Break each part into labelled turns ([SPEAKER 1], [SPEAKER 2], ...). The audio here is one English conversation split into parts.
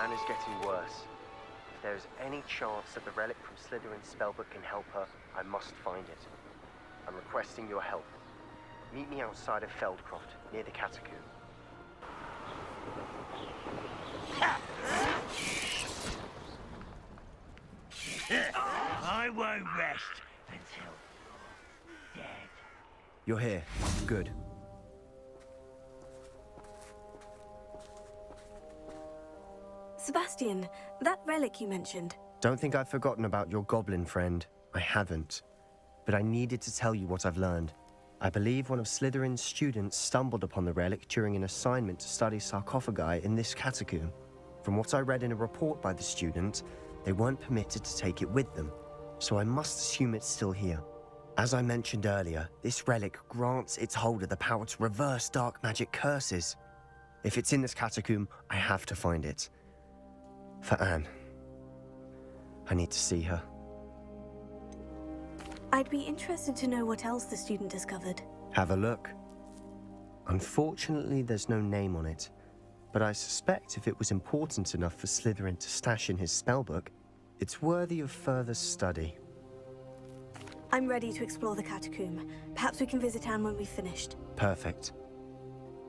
[SPEAKER 1] Anne is getting worse. If there is any chance that the relic from Slytherin's spellbook can help her, I must find it. I'm requesting your help. Meet me outside of Feldcroft, near the catacomb.
[SPEAKER 2] I won't rest until you're dead.
[SPEAKER 1] You're here. Good.
[SPEAKER 3] Sebastian, that relic you mentioned.
[SPEAKER 1] Don't think I've forgotten about your goblin friend. I haven't. But I needed to tell you what I've learned. I believe one of Slytherin's students stumbled upon the relic during an assignment to study sarcophagi in this catacomb. From what I read in a report by the student, they weren't permitted to take it with them, so I must assume it's still here. As I mentioned earlier, this relic grants its holder the power to reverse dark magic curses. If it's in this catacomb, I have to find it. For Anne. I need to see her.
[SPEAKER 3] I'd be interested to know what else the student discovered.
[SPEAKER 1] Have a look. Unfortunately, there's no name on it, but I suspect if it was important enough for Slytherin to stash in his spellbook, it's worthy of further study.
[SPEAKER 3] I'm ready to explore the catacomb. Perhaps we can visit Anne when we've finished.
[SPEAKER 1] Perfect.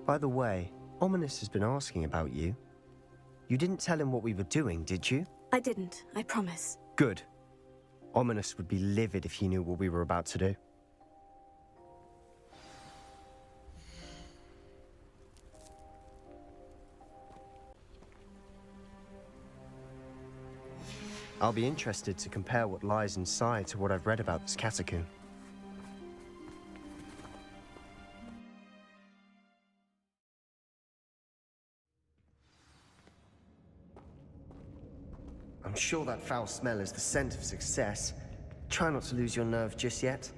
[SPEAKER 1] By the way, Ominous has been asking about you. You didn't tell him what we were doing, did you?
[SPEAKER 3] I didn't, I promise.
[SPEAKER 1] Good. Ominous would be livid if he knew what we were about to do. I'll be interested to compare what lies inside to what I've read about this catacomb. I'm sure that foul smell is the scent of success. Try not to lose your nerve just yet.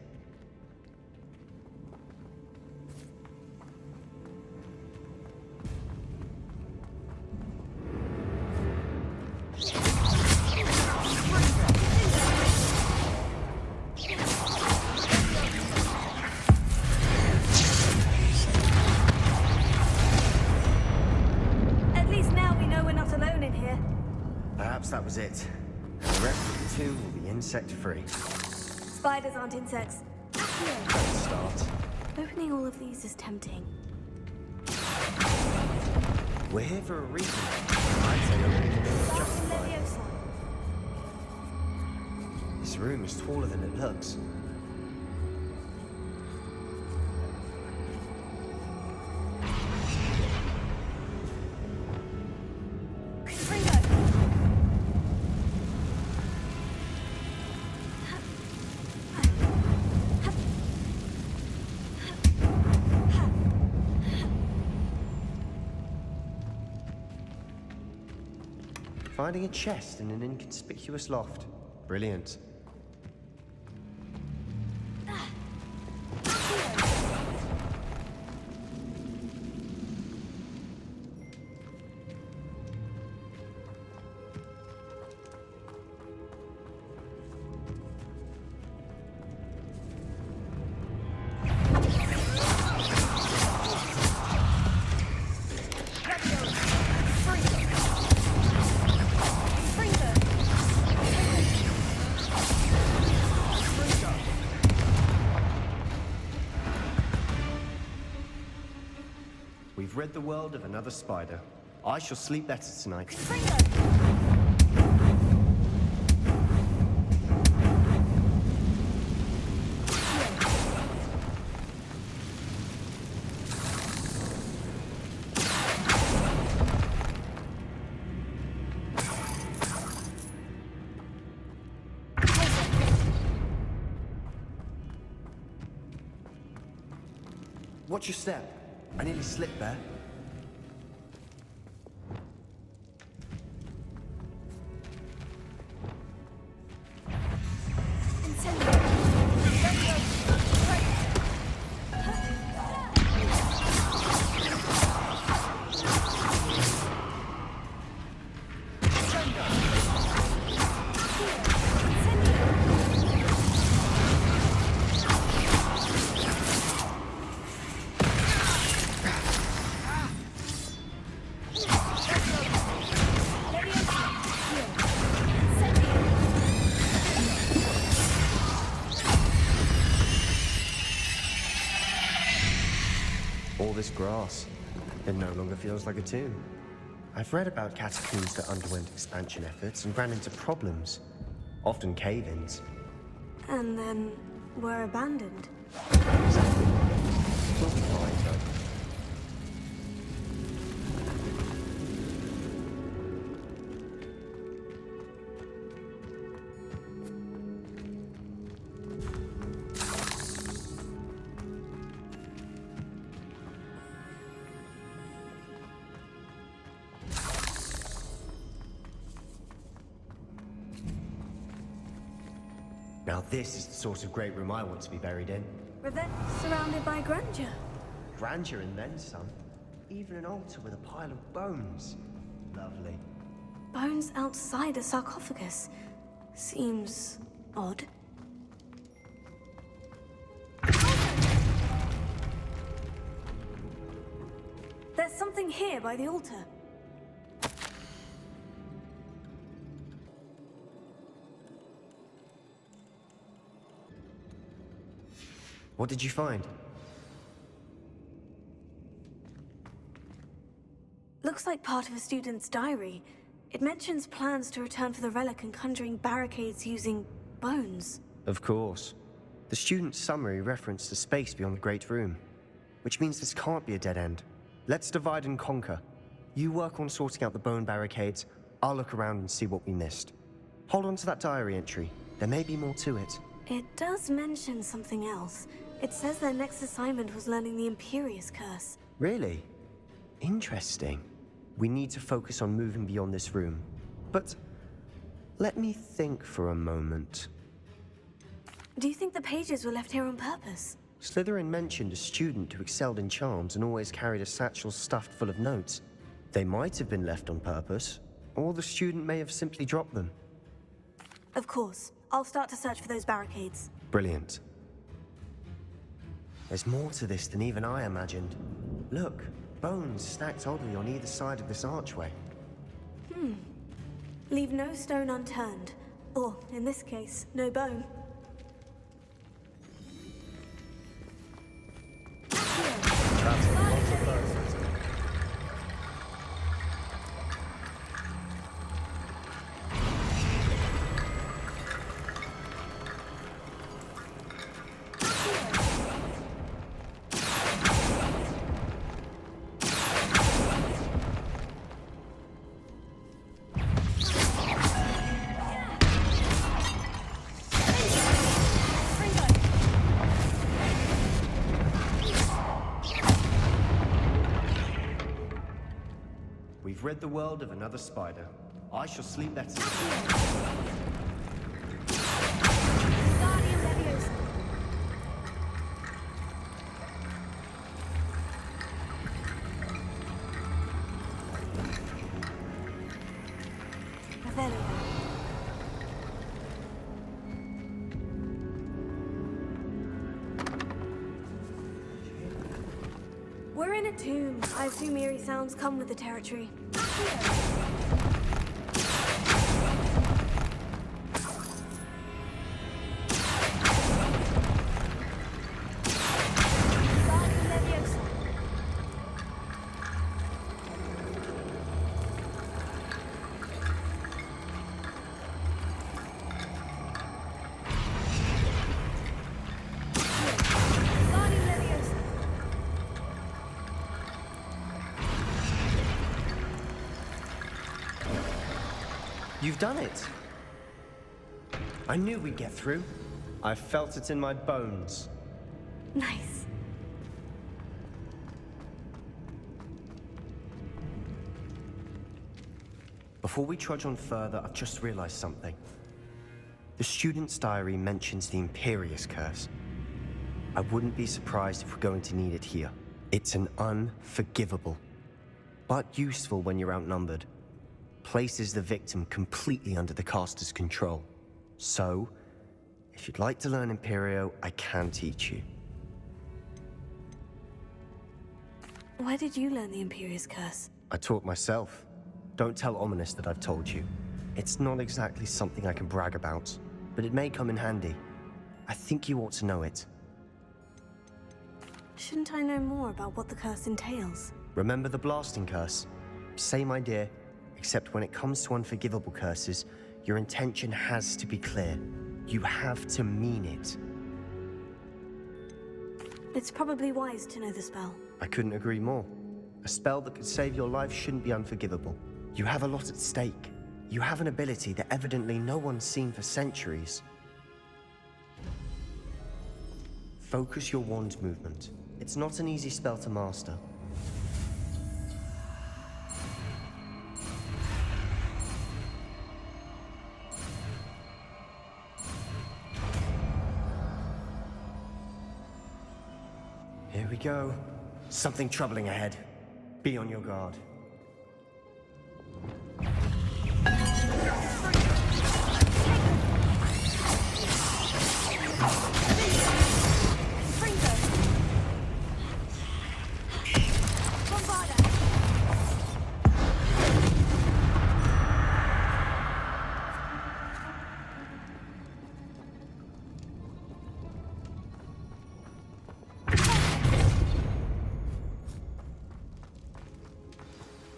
[SPEAKER 3] At least now we know we're not alone in here.
[SPEAKER 1] Perhaps that was it. The rest of the tomb will be insect-free.
[SPEAKER 3] Spiders aren't insects.
[SPEAKER 1] Let's start.
[SPEAKER 3] Opening all of these is tempting.
[SPEAKER 1] We're here for a reason. I'd say opening the door is justified.
[SPEAKER 3] Leviosa.
[SPEAKER 1] This room is taller than it looks. Finding a chest in an inconspicuous loft. Brilliant. We've rid the world of another spider. I shall sleep better tonight. Watch your step. I nearly slipped there. this grass. It no longer feels like a tomb. I've read about catacombs that underwent expansion efforts and ran into problems, often cave-ins.
[SPEAKER 3] And then were abandoned.
[SPEAKER 1] Exactly. We'll be fine, though. Now this is the sort of great room I want to be buried in.
[SPEAKER 3] Revenge surrounded by grandeur.
[SPEAKER 1] Grandeur and then some. Even an altar with a pile of bones. Lovely.
[SPEAKER 3] Bones outside a sarcophagus. Seems odd. There's something here by the altar.
[SPEAKER 1] What did you find?
[SPEAKER 3] Looks like part of a student's diary. It mentions plans to return for the relic and conjuring barricades using bones.
[SPEAKER 1] Of course. The student's summary referenced a space beyond the Great Room, which means this can't be a dead end. Let's divide and conquer. You work on sorting out the bone barricades, I'll look around and see what we missed. Hold on to that diary entry. There may be more to it.
[SPEAKER 3] It does mention something else. It says their next assignment was learning the Imperious Curse.
[SPEAKER 1] Really? Interesting. We need to focus on moving beyond this room. But let me think for a moment.
[SPEAKER 3] Do you think the pages were left here on purpose?
[SPEAKER 1] Slytherin mentioned a student who excelled in charms and always carried a satchel stuffed full of notes. They might have been left on purpose, or the student may have simply dropped them.
[SPEAKER 3] Of course. I'll start to search for those barricades.
[SPEAKER 1] Brilliant. There's more to this than even I imagined. Look, bones stacked oddly on either side of this archway.
[SPEAKER 3] Leave no stone unturned. Or, in this case, no bone.
[SPEAKER 1] That's a lot of bones. We've rid the world of another spider. I shall sleep better.
[SPEAKER 3] Guardian Leviosa. Revelio. We're in a tomb. I assume eerie sounds come with the territory. Guardian Leviosa. Guardian Leviosa.
[SPEAKER 1] You've done it. I knew we'd get through. I felt it in my bones.
[SPEAKER 3] Nice.
[SPEAKER 1] Before we trudge on further, I've just realized something. The student's diary mentions the Imperious Curse. I wouldn't be surprised if we're going to need it here. It's an unforgivable, but useful when you're outnumbered. Places the victim completely under the caster's control. So, if you'd like to learn Imperio, I can teach you.
[SPEAKER 3] Where did you learn the Imperious Curse?
[SPEAKER 1] I taught myself. Don't tell Ominous that I've told you. It's not exactly something I can brag about, but it may come in handy. I think you ought to know it.
[SPEAKER 3] Shouldn't I know more about what the curse entails?
[SPEAKER 1] Remember the blasting curse? Same idea, except when it comes to unforgivable curses, your intention has to be clear. You have to mean it.
[SPEAKER 3] It's probably wise to know the spell.
[SPEAKER 1] I couldn't agree more. A spell that could save your life shouldn't be unforgivable. You have a lot at stake. You have an ability that evidently no one's seen for centuries. Focus your wand movement. It's not an easy spell to master. Here we go. Something troubling ahead. Be on your guard.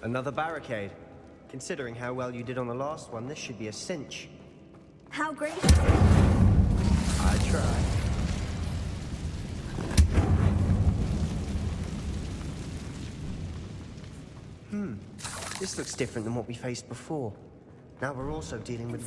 [SPEAKER 1] Another barricade. Considering how well you did on the last one, this should be a cinch.
[SPEAKER 3] How great!
[SPEAKER 1] I try. This looks different than what we faced before. Now we're also dealing with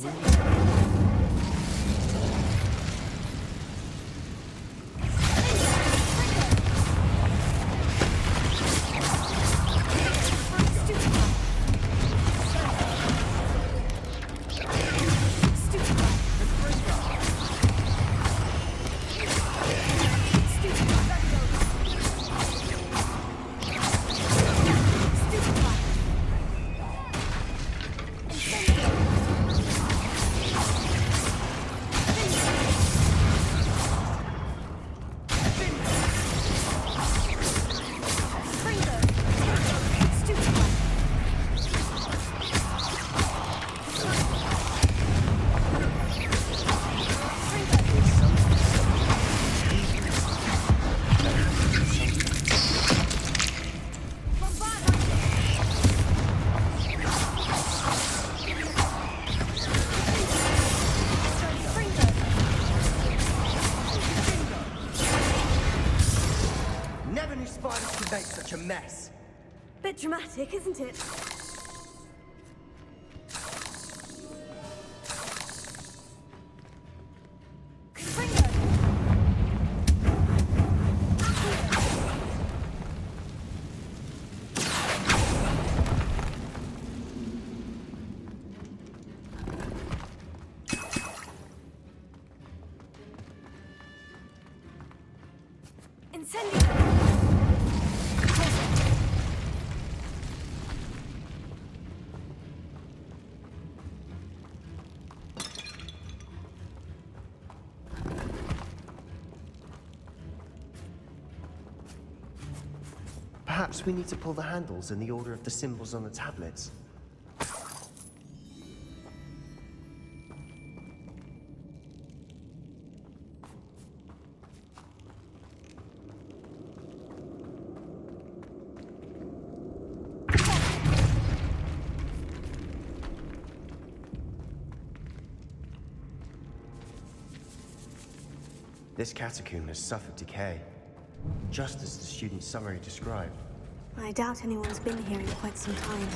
[SPEAKER 1] such a mess.
[SPEAKER 3] Bit dramatic, isn't it?
[SPEAKER 1] Perhaps we need to pull the handles in the order of the symbols on the tablets. This catacomb has suffered decay, just as the student's summary described.
[SPEAKER 3] I doubt anyone's been here in quite some time.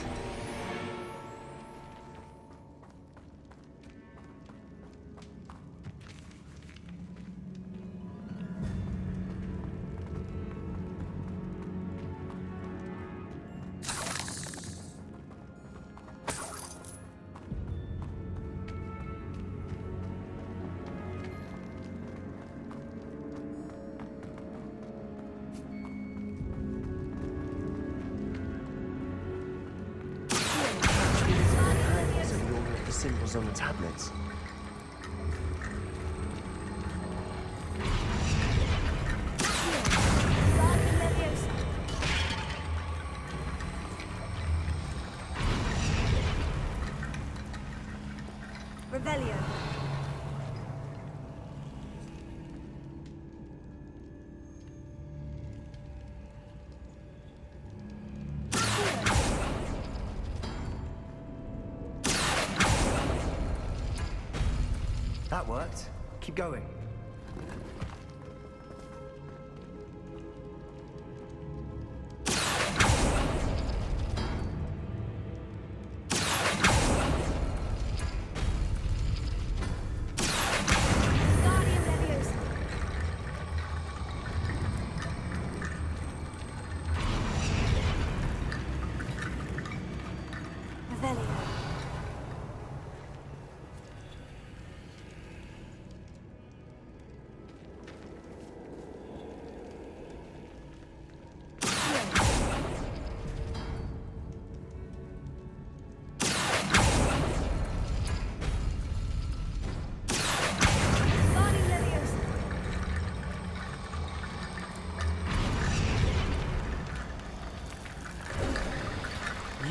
[SPEAKER 3] Symbols on the tablets. Revelio.
[SPEAKER 1] That worked. Keep going.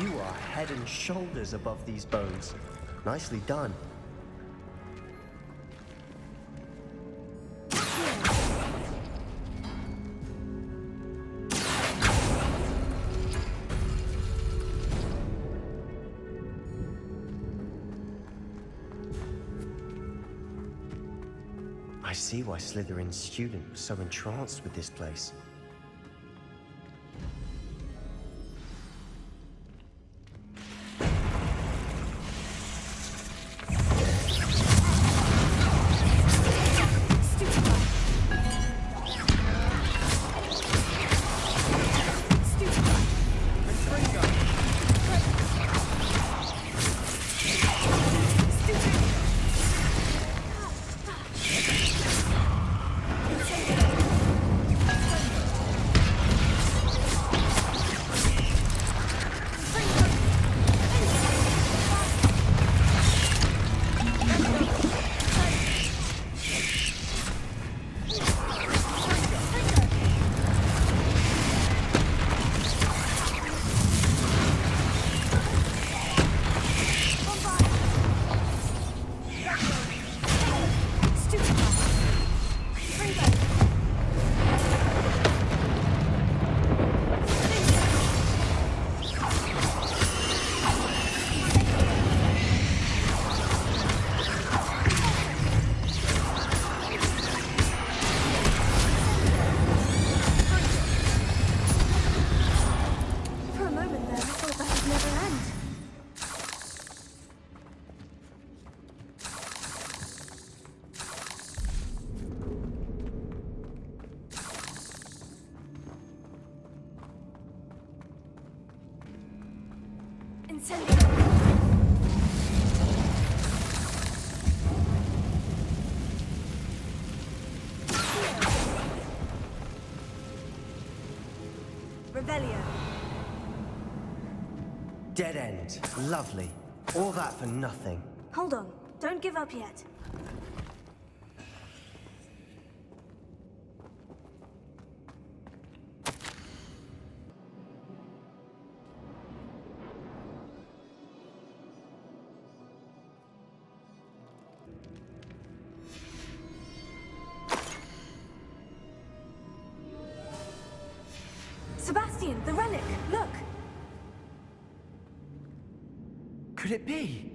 [SPEAKER 1] You are head and shoulders above these bones. Nicely done. I see why Slytherin's student was so entranced with this place.
[SPEAKER 3] Revelio.
[SPEAKER 1] Dead end. Lovely. All that for nothing.
[SPEAKER 3] Hold on. Don't give up yet. Sebastian, the relic! Look!
[SPEAKER 1] Could it be?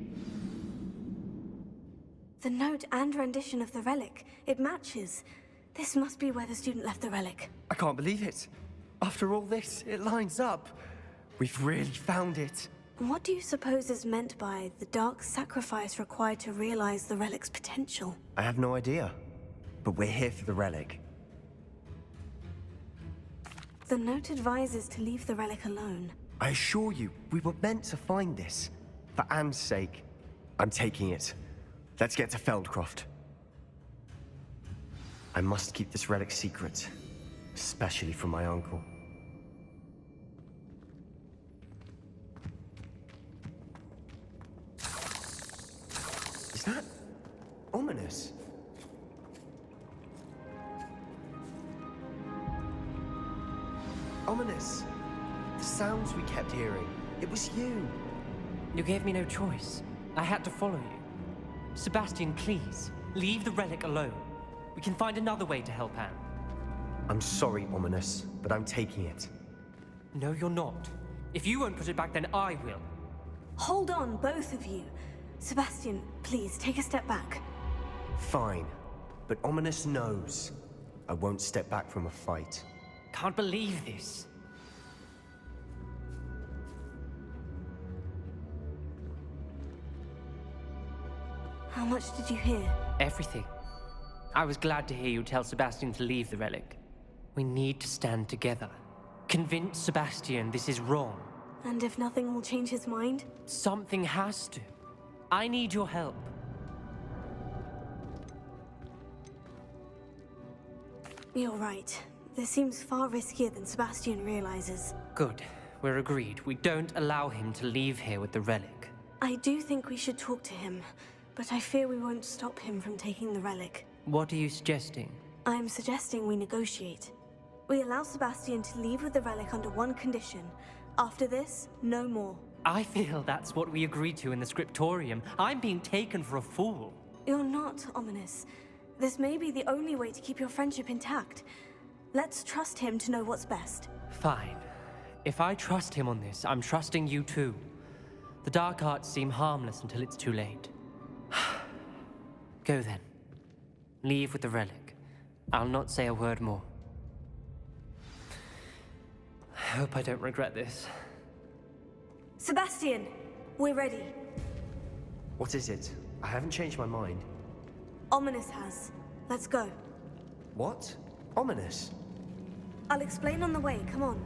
[SPEAKER 3] The note and rendition of the relic. It matches. This must be where the student left the relic.
[SPEAKER 1] I can't believe it. After all this, it lines up. We've really found it.
[SPEAKER 3] What do you suppose is meant by the dark sacrifice required to realize the relic's potential?
[SPEAKER 1] I have no idea. But we're here for the relic.
[SPEAKER 3] The note advises to leave the relic alone.
[SPEAKER 1] I assure you, we were meant to find this. For Anne's sake. I'm taking it. Let's get to Feldcroft. I must keep this relic secret. Especially from my uncle. Is that ominous? Ominous. The sounds we kept hearing. It was you.
[SPEAKER 4] You gave me no choice. I had to follow you. Sebastian, please, leave the relic alone. We can find another way to help Anne.
[SPEAKER 1] I'm sorry, Ominous, but I'm taking it.
[SPEAKER 4] No, you're not. If you won't put it back, then I will.
[SPEAKER 3] Hold on, both of you. Sebastian, please, take a step back.
[SPEAKER 1] Fine. But Ominous knows. I won't step back from a fight.
[SPEAKER 4] Can't believe this.
[SPEAKER 3] How much did you hear?
[SPEAKER 4] Everything. I was glad to hear you tell Sebastian to leave the relic. We need to stand together. Convince Sebastian this is wrong.
[SPEAKER 3] And if nothing will change his mind?
[SPEAKER 4] Something has to. I need your help.
[SPEAKER 3] You're right. This seems far riskier than Sebastian realizes.
[SPEAKER 4] Good. We're agreed. We don't allow him to leave here with the relic.
[SPEAKER 3] I do think we should talk to him, but I fear we won't stop him from taking the relic.
[SPEAKER 4] What are you suggesting?
[SPEAKER 3] I'm suggesting we negotiate. We allow Sebastian to leave with the relic under one condition. After this, no more.
[SPEAKER 4] I feel that's what we agreed to in the scriptorium. I'm being taken for a fool.
[SPEAKER 3] You're not, Ominous. This may be the only way to keep your friendship intact. Let's trust him to know what's best.
[SPEAKER 4] Fine. If I trust him on this, I'm trusting you too. The dark arts seem harmless until it's too late. Go then. Leave with the relic. I'll not say a word more. I hope I don't regret this.
[SPEAKER 3] Sebastian! We're ready.
[SPEAKER 1] What is it? I haven't changed my mind.
[SPEAKER 3] Ominous has. Let's go.
[SPEAKER 1] What? Ominous?
[SPEAKER 3] I'll explain on the way, come on.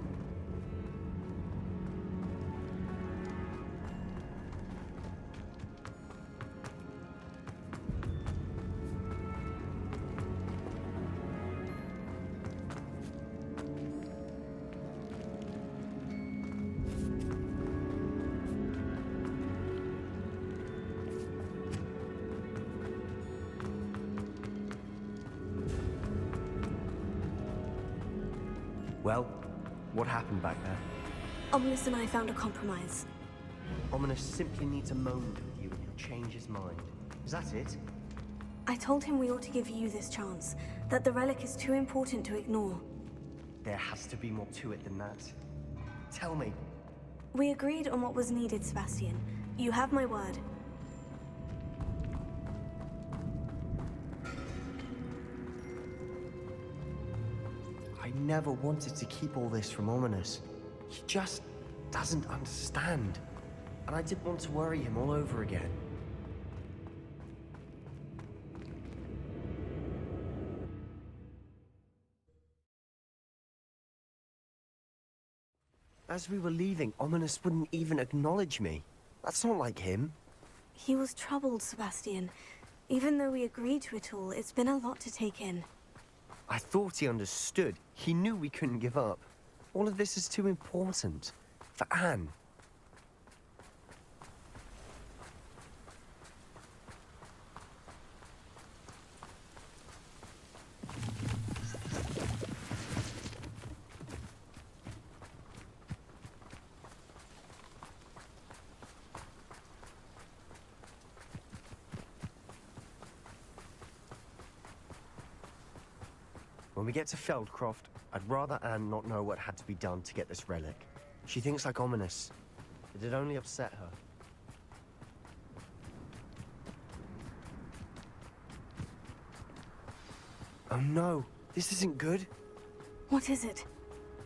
[SPEAKER 1] Well, what happened back there?
[SPEAKER 3] Ominous and I found a compromise.
[SPEAKER 1] Ominous simply needs a moment with you and he'll change his mind. Is that it?
[SPEAKER 3] I told him we ought to give you this chance, that the relic is too important to ignore.
[SPEAKER 1] There has to be more to it than that. Tell me.
[SPEAKER 3] We agreed on what was needed, Sebastian. You have my word.
[SPEAKER 1] I never wanted to keep all this from Ominous. He just doesn't understand. And I didn't want to worry him all over again. As we were leaving, Ominous wouldn't even acknowledge me. That's not like him.
[SPEAKER 3] He was troubled, Sebastian. Even though we agreed to it all, it's been a lot to take in.
[SPEAKER 1] I thought he understood. He knew we couldn't give up. All of this is too important. For Anne. When we get to Feldcroft, I'd rather Anne not know what had to be done to get this relic. She thinks like Ominous. It'd only upset her. Oh no, this isn't good.
[SPEAKER 3] What is it?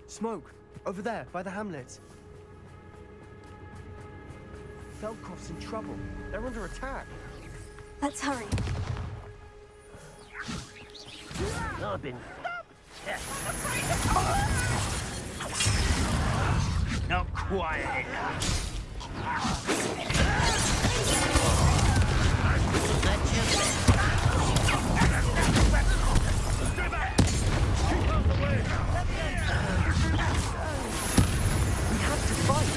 [SPEAKER 1] Smoke, over there, by the hamlet. Feldcroft's in trouble. They're under attack.
[SPEAKER 3] Let's hurry.
[SPEAKER 2] I've been not quiet enough. Let you stay back! Keep out the way!
[SPEAKER 1] We have to fight.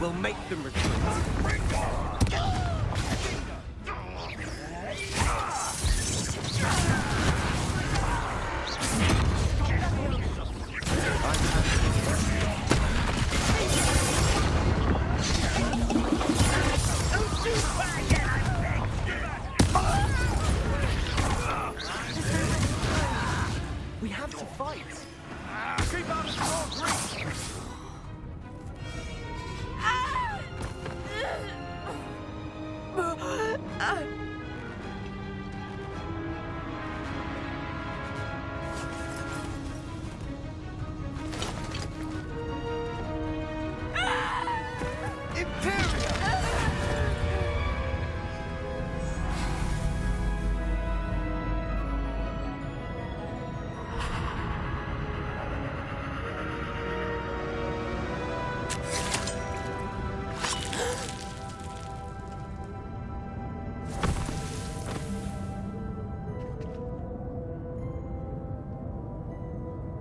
[SPEAKER 1] We'll make them retreat. right!
[SPEAKER 5] Keep out of your reach!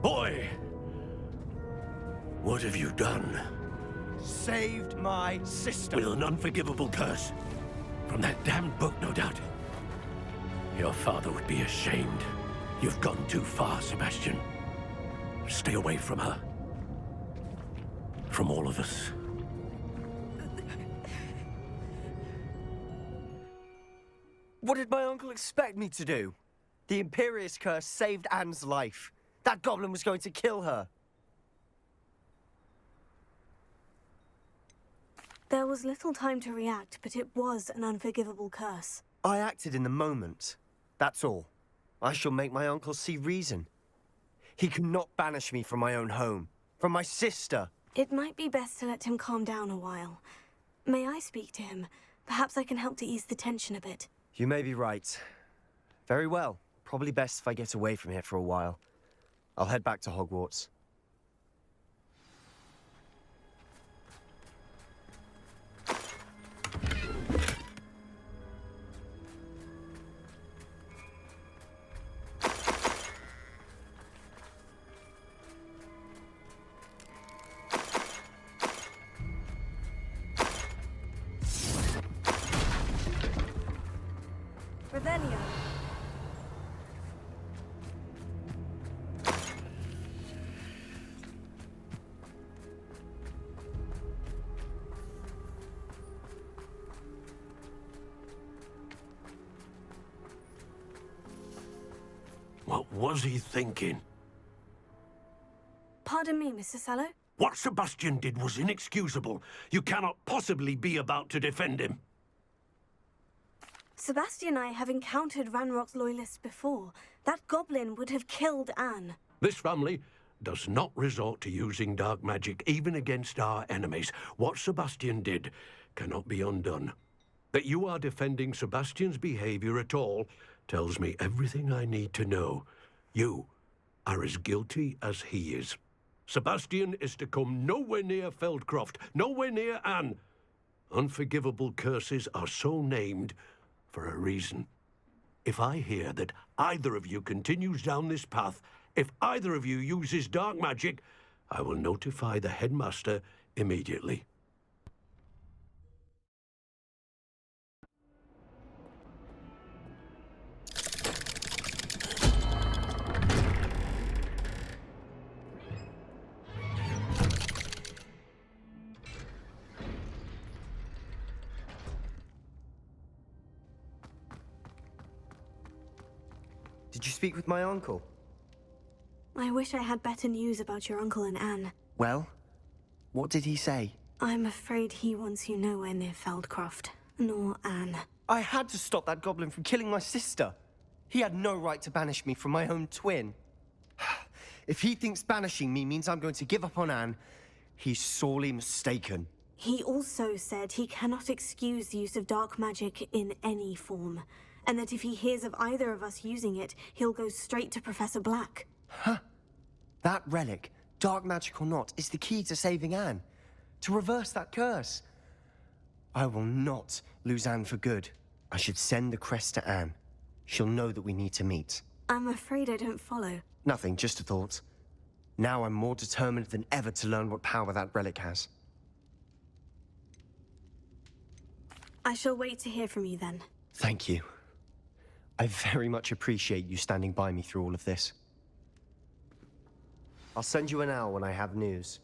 [SPEAKER 6] Boy! What have you done?
[SPEAKER 1] Saved my sister.
[SPEAKER 6] With an unforgivable curse. From that damned book, no doubt. Your father would be ashamed. You've gone too far, Sebastian. Stay away from her. From all of us.
[SPEAKER 1] What did my uncle expect me to do? The Imperious curse saved Anne's life. That goblin was going to kill her.
[SPEAKER 3] There was little time to react, but it was an unforgivable curse.
[SPEAKER 1] I acted in the moment. That's all. I shall make my uncle see reason. He cannot banish me from my own home, from my sister.
[SPEAKER 3] It might be best to let him calm down a while. May I speak to him? Perhaps I can help to ease the tension a bit.
[SPEAKER 1] You may be right. Very well. Probably best if I get away from here for a while. I'll head back to Hogwarts.
[SPEAKER 3] Revelio.
[SPEAKER 6] What was he thinking?
[SPEAKER 3] Pardon me, Mr. Sallow.
[SPEAKER 6] What Sebastian did was inexcusable. You cannot possibly be about to defend him.
[SPEAKER 3] Sebastian and I have encountered Ranrok's Loyalists before. That goblin would have killed Anne.
[SPEAKER 6] This family does not resort to using dark magic even against our enemies. What Sebastian did cannot be undone. That you are defending Sebastian's behavior at all tells me everything I need to know. You are as guilty as he is. Sebastian is to come nowhere near Feldcroft, nowhere near Anne. Unforgivable curses are so named for a reason. If I hear that either of you continues down this path, if either of you uses dark magic, I will notify the headmaster immediately.
[SPEAKER 1] Did you speak with my uncle?
[SPEAKER 3] I wish I had better news about your uncle and Anne.
[SPEAKER 1] Well, what did he say?
[SPEAKER 3] I'm afraid he wants you nowhere near Feldcroft, nor Anne.
[SPEAKER 1] I had to stop that goblin from killing my sister. He had no right to banish me from my own twin. If he thinks banishing me means I'm going to give up on Anne, he's sorely mistaken.
[SPEAKER 3] He also said he cannot excuse the use of dark magic in any form, and that if he hears of either of us using it, he'll go straight to Professor Black.
[SPEAKER 1] Huh. That relic, dark magic or not, is the key to saving Anne. To reverse that curse. I will not lose Anne for good. I should send the crest to Anne. She'll know that we need to meet.
[SPEAKER 3] I'm afraid I don't follow.
[SPEAKER 1] Nothing, just a thought. Now I'm more determined than ever to learn what power that relic has.
[SPEAKER 3] I shall wait to hear from you then.
[SPEAKER 1] Thank you. I very much appreciate you standing by me through all of this. I'll send you an owl when I have news.